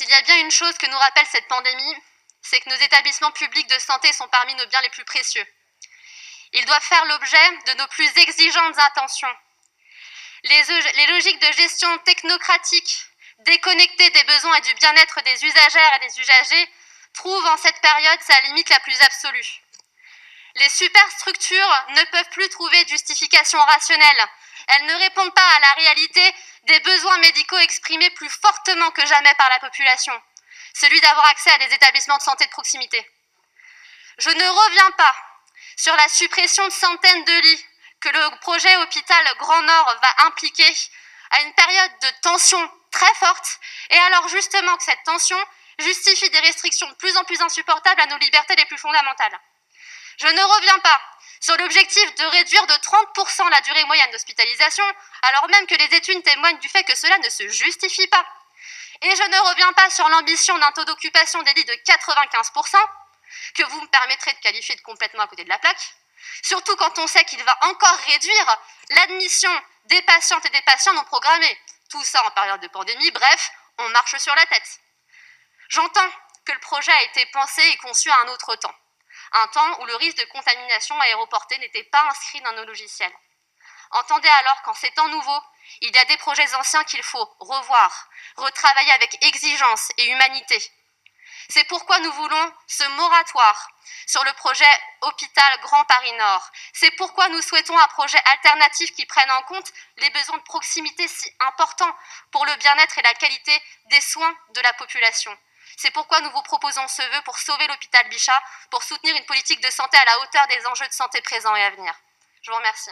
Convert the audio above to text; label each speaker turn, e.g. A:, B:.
A: S'il y a bien une chose que nous rappelle cette pandémie, c'est que nos établissements publics de santé sont parmi nos biens les plus précieux. Ils doivent faire l'objet de nos plus exigeantes attentions. Les logiques de gestion technocratique, déconnectées des besoins et du bien-être des usagères et des usagers, trouvent en cette période sa limite la plus absolue. Les superstructures ne peuvent plus trouver de justification rationnelle. Elles ne répondent pas à la réalité des besoins médicaux exprimés plus fortement que jamais par la population, celui d'avoir accès à des établissements de santé de proximité. Je ne reviens pas sur la suppression de centaines de lits que le projet Hôpital Grand Nord va impliquer à une période de tension très forte, et alors justement que cette tension justifie des restrictions de plus en plus insupportables à nos libertés les plus fondamentales. Je ne reviens pas sur l'objectif de réduire de 30% la durée moyenne d'hospitalisation, alors même que les études témoignent du fait que cela ne se justifie pas. Et je ne reviens pas sur l'ambition d'un taux d'occupation des lits de 95%, que vous me permettrez de qualifier de complètement à côté de la plaque, surtout quand on sait qu'il va encore réduire l'admission des patientes et des patients non programmés. Tout ça en période de pandémie, bref, on marche sur la tête. J'entends que le projet a été pensé et conçu à un autre temps. Un temps où le risque de contamination aéroportée n'était pas inscrit dans nos logiciels. Entendez alors qu'en ces temps nouveaux, il y a des projets anciens qu'il faut revoir, retravailler avec exigence et humanité. C'est pourquoi nous voulons ce moratoire sur le projet Hôpital Grand Paris Nord. C'est pourquoi nous souhaitons un projet alternatif qui prenne en compte les besoins de proximité si importants pour le bien-être et la qualité des soins de la population. C'est pourquoi nous vous proposons ce vœu pour sauver l'hôpital Bichat, pour soutenir une politique de santé à la hauteur des enjeux de santé présents et à venir. Je vous remercie.